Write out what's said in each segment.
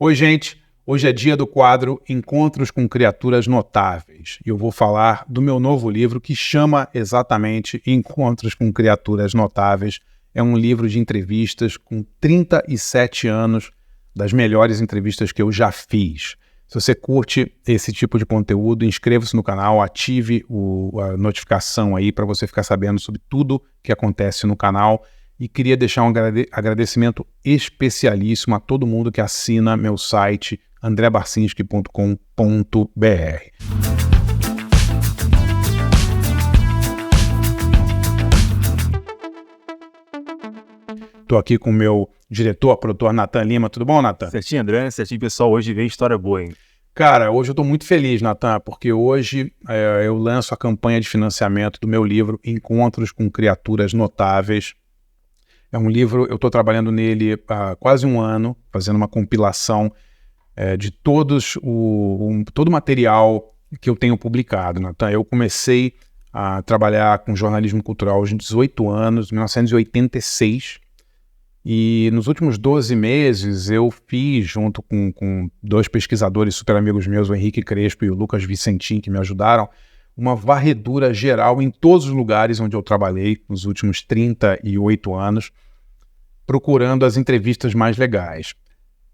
Oi, gente. Hoje é dia do quadro Encontros com Criaturas Notáveis e eu vou falar do meu novo livro que chama exatamente Encontros com Criaturas Notáveis. É um livro de entrevistas com 37 anos das melhores entrevistas que eu já fiz. Se você curte esse tipo de conteúdo, inscreva-se no canal, ative a notificação aí para você ficar sabendo sobre tudo que acontece no canal. E queria deixar um agradecimento especialíssimo a todo mundo que assina meu site andrebarcinski.com.br. Estou aqui com o meu diretor, produtor Natan Lima. Tudo bom, Natan? Certinho, André. Certinho, pessoal. Hoje vem história boa, hein? Cara, hoje eu estou muito feliz, Natan, porque hoje eu lanço a campanha de financiamento do meu livro Encontros com Criaturas Notáveis. É um livro, eu estou trabalhando nele há quase um ano, fazendo uma compilação de todo o material que eu tenho publicado, Natan. Eu comecei a trabalhar com jornalismo cultural aos 18 anos, 1986, e nos últimos 12 meses eu fiz, junto com dois pesquisadores super amigos meus, o Henrique Crespo e o Lucas Vicentim, que me ajudaram, uma varredura geral em todos os lugares onde eu trabalhei nos últimos 38 anos, procurando as entrevistas mais legais.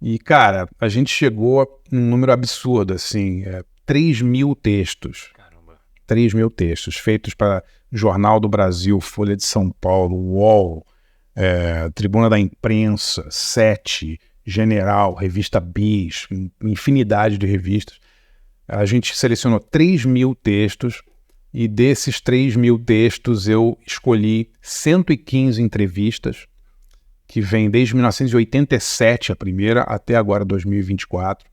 E, cara, a gente chegou a um número absurdo, assim, 3.000 textos. Caramba. 3.000 textos, feitos para Jornal do Brasil, Folha de São Paulo, UOL, Tribuna da Imprensa, Sete, General, Revista Bis, infinidade de revistas. A gente selecionou 3.000 textos e desses 3.000 textos eu escolhi 115 entrevistas, que vem desde 1987, a primeira, até agora 2024.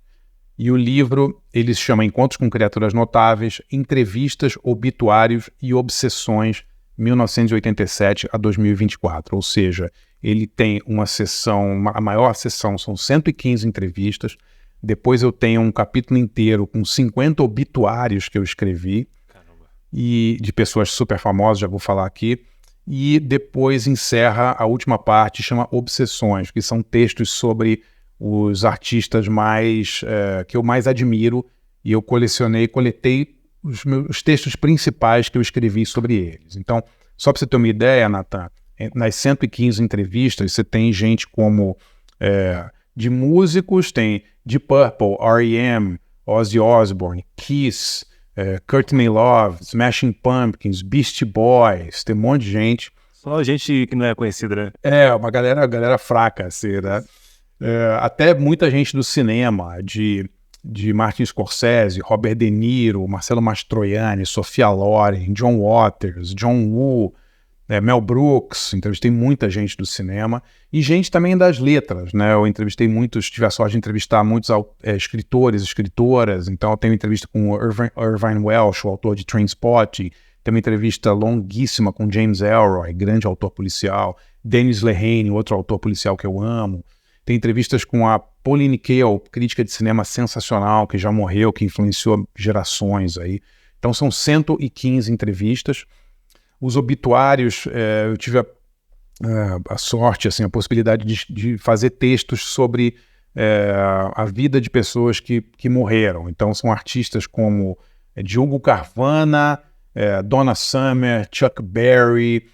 E o livro, ele se chama Encontros com Criaturas Notáveis, Entrevistas, Obituários e Obsessões, 1987 a 2024. Ou seja, ele tem uma sessão, a maior sessão são 115 entrevistas. Depois eu tenho um capítulo inteiro com 50 obituários que eu escrevi. Caramba. E de pessoas super famosas, já vou falar aqui. E depois encerra a última parte, chama Obsessões, que são textos sobre os artistas que eu mais admiro, e eu coletei os textos principais que eu escrevi sobre eles. Então, só para você ter uma ideia, Natan, nas 115 entrevistas você tem gente como de músicos, tem Deep Purple, R.E.M., Ozzy Osbourne, Kiss, Courtney Love, Smashing Pumpkins, Beastie Boys, tem um monte de gente. Só gente que não é conhecida, né? Uma galera fraca, assim, né? Até muita gente do cinema, de Martin Scorsese, Robert De Niro, Marcello Mastroianni, Sophia Loren, John Waters, John Woo, Mel Brooks. Entrevistei muita gente do cinema e gente também das letras, né? Eu tive a sorte de entrevistar muitos escritores, escritoras. Então eu tenho entrevista com o Irvine Welsh, o autor de Trainspotting. Tenho uma entrevista longuíssima com James Ellroy, grande autor policial. Dennis Lehane, outro autor policial que eu amo. Tem entrevistas com a Pauline Kael, crítica de cinema sensacional, que já morreu, que influenciou gerações aí. Então são 115 entrevistas. Os obituários, eu tive a sorte, assim, a possibilidade de fazer textos sobre a vida de pessoas que morreram. Então são artistas como Diogo Carvana, Donna Summer, Chuck Berry,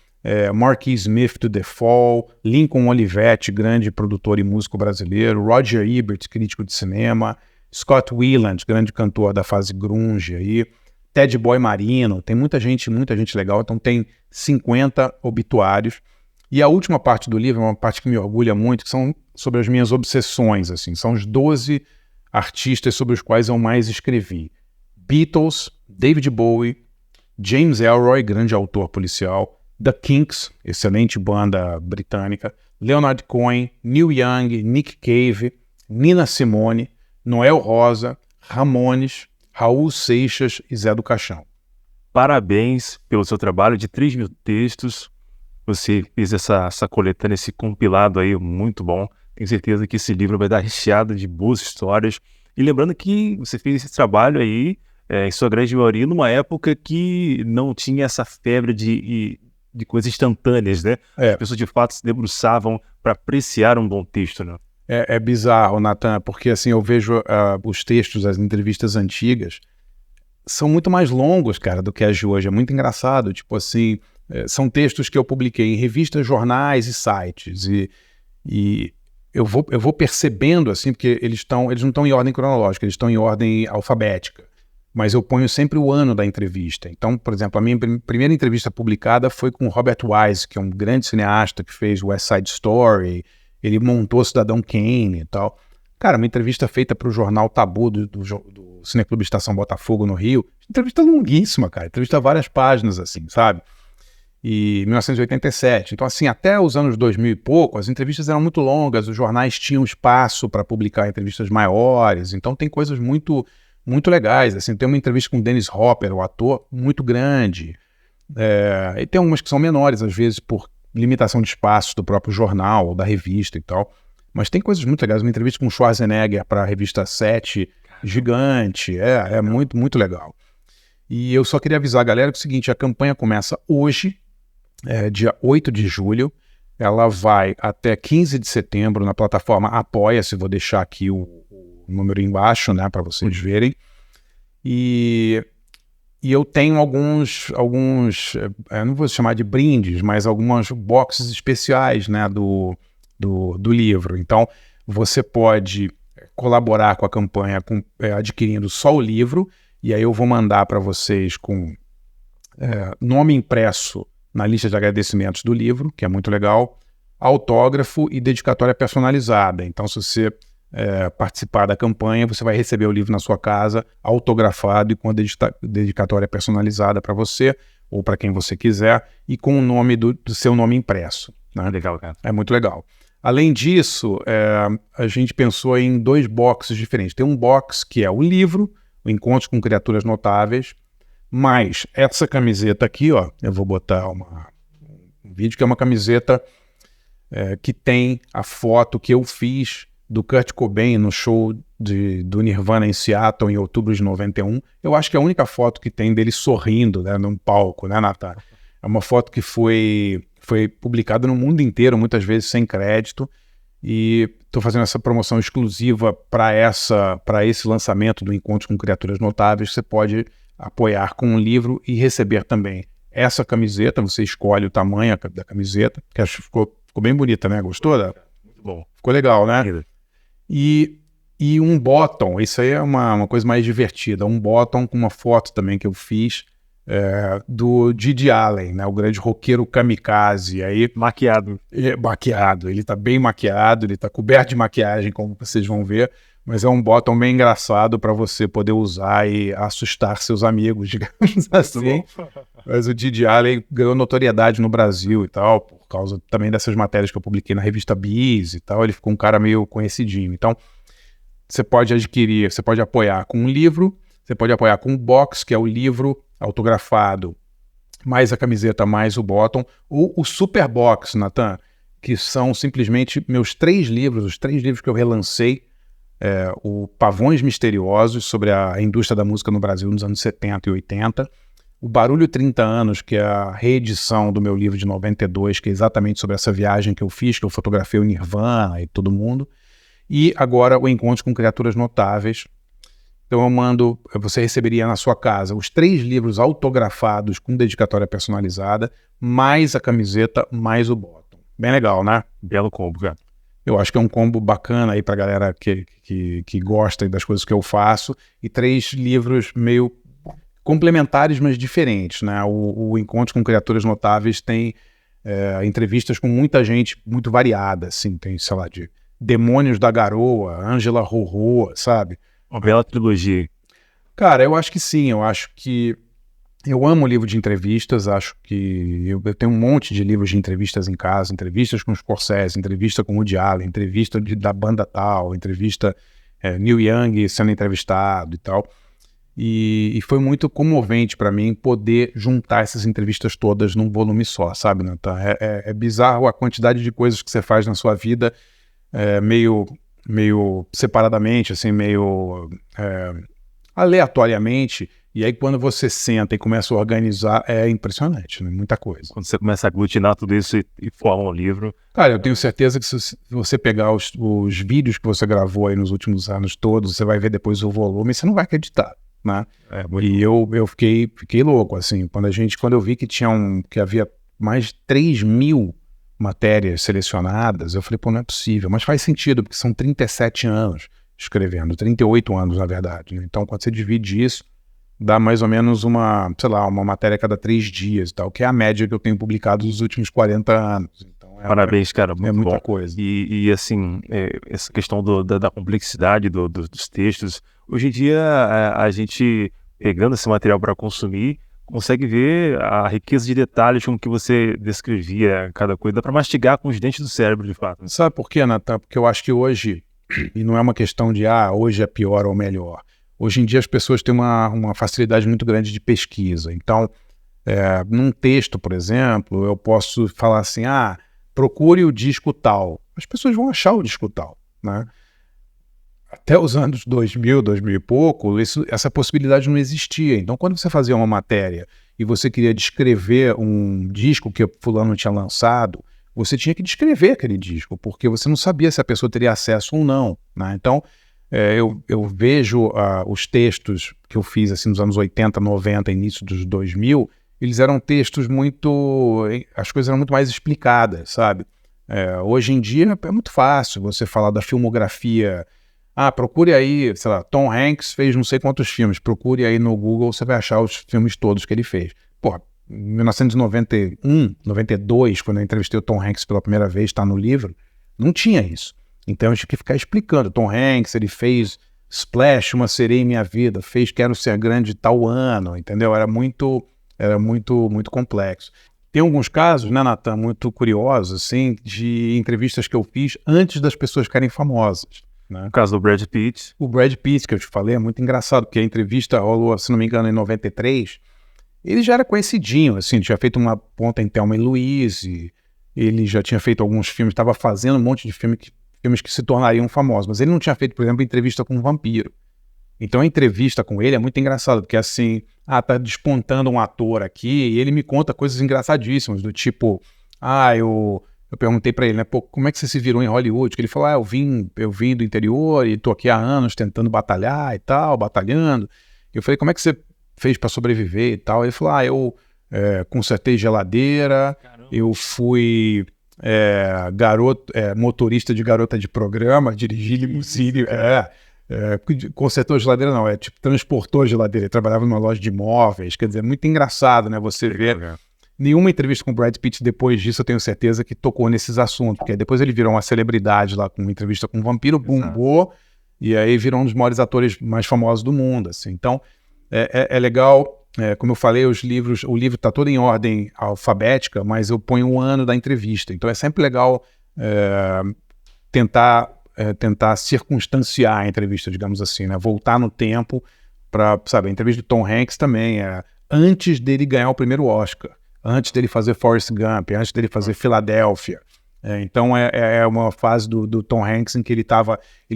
Marquis Smith do The Fall, Lincoln Olivetti, grande produtor e músico brasileiro, Roger Ebert, crítico de cinema, Scott Weiland, grande cantor da fase grunge aí, Ted Boy Marino, tem muita gente legal. Então tem 50 obituários. E a última parte do livro é uma parte que me orgulha muito, que são sobre as minhas obsessões, assim. São os 12 artistas sobre os quais eu mais escrevi. Beatles, David Bowie, James Ellroy, grande autor policial, The Kinks, excelente banda britânica, Leonard Cohen, Neil Young, Nick Cave, Nina Simone, Noel Rosa, Ramones, Raul Seixas e Zé do Caixão. Parabéns pelo seu trabalho de 3.000 textos. Você fez essa coletânea, esse compilado aí muito bom. Tenho certeza que esse livro vai dar recheado de boas histórias. E lembrando que você fez esse trabalho aí, em sua grande maioria, numa época que não tinha essa febre de coisas instantâneas, né? As pessoas de fato se debruçavam para apreciar um bom texto, né? é bizarro, Nathan, porque assim, eu vejo os textos, as entrevistas antigas, são muito mais longos, cara, do que as de hoje. É muito engraçado, tipo assim, são textos que eu publiquei em revistas, jornais e sites, e eu vou percebendo, assim, porque eles não estão em ordem cronológica, eles estão em ordem alfabética, mas eu ponho sempre o ano da entrevista. Então, por exemplo, a minha primeira entrevista publicada foi com o Robert Wise, que é um grande cineasta que fez West Side Story, ele montou Cidadão Kane e tal. Cara, uma entrevista feita para o jornal Tabu do Cineclube Estação Botafogo, no Rio. Entrevista longuíssima, cara. Entrevista várias páginas, assim, sabe? E 1987. Então, assim, até os anos 2000 e pouco, as entrevistas eram muito longas, os jornais tinham espaço para publicar entrevistas maiores. Então, tem coisas muito, muito legais. Assim, tem uma entrevista com o Dennis Hopper, o ator, muito grande. E tem algumas que são menores, às vezes, por limitação de espaço do próprio jornal ou da revista e tal. Mas tem coisas muito legais. Uma entrevista com o Schwarzenegger para a revista 7, gigante. É muito, muito legal. E eu só queria avisar a galera que é o seguinte, a campanha começa hoje, dia 8 de julho. Ela vai até 15 de setembro na plataforma Apoia-se. Vou deixar aqui o número embaixo, né, para vocês verem. E eu tenho alguns eu não vou chamar de brindes, mas algumas boxes especiais, né, do livro. Então, você pode colaborar com a campanha adquirindo só o livro, e aí eu vou mandar para vocês com nome impresso na lista de agradecimentos do livro, que é muito legal, autógrafo e dedicatória personalizada. Então, se você participar da campanha, você vai receber o livro na sua casa, autografado e com a dedicatória personalizada para você, ou para quem você quiser, e com o nome do seu nome impresso. Né? Legal, cara. É muito legal. Além disso, a gente pensou em 2 boxes diferentes. Tem um box que é o livro, o Encontros com Criaturas Notáveis, mas essa camiseta aqui, ó, eu vou botar um vídeo que é uma camiseta que tem a foto que eu fiz do Kurt Cobain no show do Nirvana em Seattle em outubro de 91. Eu acho que é a única foto que tem dele sorrindo, né, num palco, né, Natália? É uma foto que foi publicada no mundo inteiro, muitas vezes sem crédito, e estou fazendo essa promoção exclusiva para esse lançamento do Encontro com Criaturas Notáveis. Você pode apoiar com um livro e receber também essa camiseta. Você escolhe o tamanho da camiseta, que acho que ficou bem bonita, né? Gostou? Muito bom. Ficou legal, né? E um bottom, isso aí é uma coisa mais divertida, um bottom com uma foto também que eu fiz do Didi Allen, né, o grande roqueiro kamikaze. Aí, maquiado, ele tá bem maquiado, ele tá coberto de maquiagem, como vocês vão ver, mas é um bottom bem engraçado para você poder usar e assustar seus amigos, digamos assim. Mas o Didi Allen ganhou notoriedade no Brasil e tal, por causa também dessas matérias que eu publiquei na revista Biz e tal. Ele ficou um cara meio conhecidinho. Então, você pode adquirir, você pode apoiar com um livro, você pode apoiar com um box, que é o livro autografado, mais a camiseta, mais o bottom, ou o super box, Nathan, que são simplesmente meus 3 livros, os 3 livros que eu relancei, o Pavões Misteriosos, sobre a indústria da música no Brasil nos anos 70 e 80, o Barulho 30 Anos, que é a reedição do meu livro de 92, que é exatamente sobre essa viagem que eu fiz, que eu fotografei o Nirvana e todo mundo, e agora o Encontro com Criaturas Notáveis. Então você receberia na sua casa os 3 livros autografados com dedicatória personalizada, mais a camiseta, mais o bottom. Bem legal, né? Belo combo, cara. Eu acho que é um combo bacana aí pra galera que gosta das coisas que eu faço, e 3 livros meio complementares, mas diferentes, né? O Encontro com Criaturas Notáveis tem entrevistas com muita gente muito variada, assim, tem, sei lá, de Demônios da Garoa, Ângela Rorô, sabe? Uma bela trilogia. Cara, eu acho que sim, eu amo livro de entrevistas, acho que eu tenho um monte de livros de entrevistas em casa, entrevistas com Scorsese, entrevista com Woody Allen, entrevista da banda tal, entrevista Neil Young sendo entrevistado e tal. E foi muito comovente para mim poder juntar essas entrevistas todas num volume só, sabe, Nathan? É bizarro a quantidade de coisas que você faz na sua vida, meio separadamente, assim, meio aleatoriamente, e aí quando você senta e começa a organizar, é impressionante, né? Muita coisa. Quando você começa a aglutinar tudo isso e forma um livro. Cara, eu tenho certeza que se você pegar os vídeos que você gravou aí nos últimos anos todos, você vai ver depois o volume e você não vai acreditar, né? E eu fiquei louco, assim, quando eu vi que havia mais de 3.000 matérias selecionadas, eu falei, pô, não é possível, mas faz sentido, porque são 37 anos escrevendo, 38 anos, na verdade, né? Então, quando você divide isso, dá mais ou menos uma matéria a cada 3 dias e tal, que é a média que eu tenho publicado nos últimos 40 anos. Então, Parabéns, cara, muito muita bom. coisa. E assim, essa questão da complexidade dos textos, hoje em dia a gente, pegando esse material para consumir, consegue ver a riqueza de detalhes com que você descrevia cada coisa, dá para mastigar com os dentes do cérebro, de fato. Sabe por quê, Natan? Porque eu acho que hoje, e não é uma questão de, hoje é pior ou melhor. Hoje em dia as pessoas têm uma facilidade muito grande de pesquisa. Então, num texto, por exemplo, eu posso falar assim, procure o disco tal. As pessoas vão achar o disco tal, né? Até os anos 2000 e pouco, essa possibilidade não existia. Então, quando você fazia uma matéria e você queria descrever um disco que fulano tinha lançado, você tinha que descrever aquele disco, porque você não sabia se a pessoa teria acesso ou não, né? Então, eu vejo os textos que eu fiz assim, nos anos 80, 90, início dos 2000, eles eram textos as coisas eram muito mais explicadas, sabe? Hoje em dia é muito fácil você falar da filmografia. Procure aí, sei lá, Tom Hanks fez não sei quantos filmes, procure aí no Google, você vai achar os filmes todos que ele fez. Pô, em 1991, 92, quando eu entrevistei o Tom Hanks pela primeira vez, está no livro, não tinha isso. Então eu tinha que ficar explicando. Tom Hanks, ele fez Splash, Uma Sereia em Minha Vida, fez Quero Ser Grande tal ano, entendeu? Era muito complexo. Tem alguns casos, né, Natan, muito curiosos, assim, de entrevistas que eu fiz antes das pessoas ficarem famosas, né? No caso do Brad Pitt. O Brad Pitt, que eu te falei, é muito engraçado, porque a entrevista rolou, se não me engano, em 93. Ele já era conhecidinho, assim, tinha feito uma ponta em Thelma e Louise, ele já tinha feito alguns filmes, estava fazendo um monte de filmes que se tornariam famosos, mas ele não tinha feito, por exemplo, entrevista com um vampiro. Então a entrevista com ele é muito engraçada, porque assim, tá despontando um ator aqui, e ele me conta coisas engraçadíssimas, do tipo, eu perguntei pra ele, né, pô, como é que você se virou em Hollywood? Que ele falou, eu vim do interior e tô aqui há anos tentando batalhar e tal, batalhando. Eu falei, como é que você fez pra sobreviver e tal? Ele falou, eu consertei geladeira, caramba. Eu fui motorista de garota de programa, dirigi limusine, consertou geladeira não, tipo transportou geladeira, ele trabalhava numa loja de imóveis, quer dizer, muito engraçado, né, você ver. Nenhuma entrevista com o Brad Pitt depois disso eu tenho certeza que tocou nesses assuntos, porque depois ele virou uma celebridade lá com uma entrevista com um vampiro, bombou, e aí virou um dos maiores atores mais famosos do mundo, assim. Então, é legal, como eu falei, o livro está todo em ordem alfabética, mas eu ponho o ano da entrevista, então é sempre legal tentar circunstanciar a entrevista, digamos assim, né? Voltar no tempo para, sabe, a entrevista do Tom Hanks também antes dele ganhar o primeiro Oscar, antes dele fazer Forrest Gump, antes dele fazer Filadélfia. Então é uma fase do Tom Hanks em que ele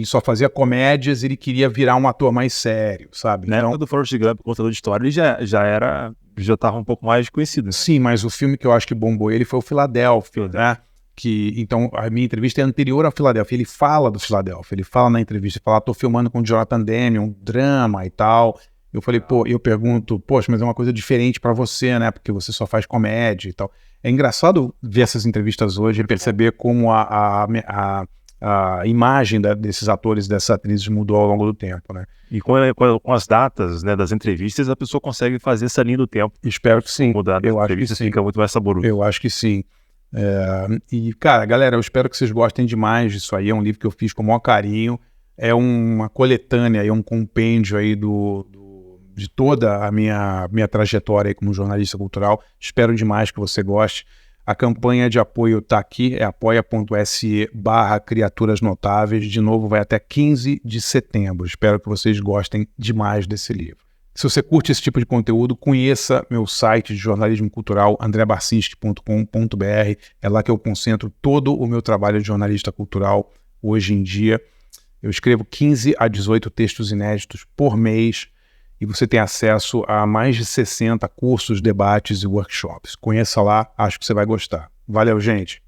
só fazia comédias e ele queria virar um ator mais sério, sabe? Na época do Forrest Gump, contador de história, ele já estava um pouco mais conhecido. Né? Sim, mas o filme que eu acho que bombou ele foi o Filadélfia, né? Então a minha entrevista é anterior ao Filadélfia, ele fala do Filadélfia, ele fala na entrevista, ele fala, tô filmando com o Jonathan Demme, um drama e tal. Eu falei, eu pergunto, poxa, mas é uma coisa diferente pra você, né? Porque você só faz comédia e tal. É engraçado ver essas entrevistas hoje e perceber como a imagem desses atores, dessas atrizes mudou ao longo do tempo, né? E com as datas, né, das entrevistas, a pessoa consegue fazer essa linha do tempo. Espero que sim. Mudar eu acho que sim. Fica muito mais saboroso. Eu acho que sim. E, cara, galera, eu espero que vocês gostem demais disso aí. É um livro que eu fiz com o maior carinho. É uma coletânea, um compêndio aí de toda a minha trajetória aí como jornalista cultural. Espero demais que você goste. A campanha de apoio está aqui, é apoia.se/Criaturas Notáveis. De novo, vai até 15 de setembro. Espero que vocês gostem demais desse livro. Se você curte esse tipo de conteúdo, conheça meu site de jornalismo cultural, andrebarcinski.com.br. É lá que eu concentro todo o meu trabalho de jornalista cultural hoje em dia. Eu escrevo 15 a 18 textos inéditos por mês. e você tem acesso a mais de 60 cursos, debates e workshops. Conheça lá, acho que você vai gostar. Valeu, gente!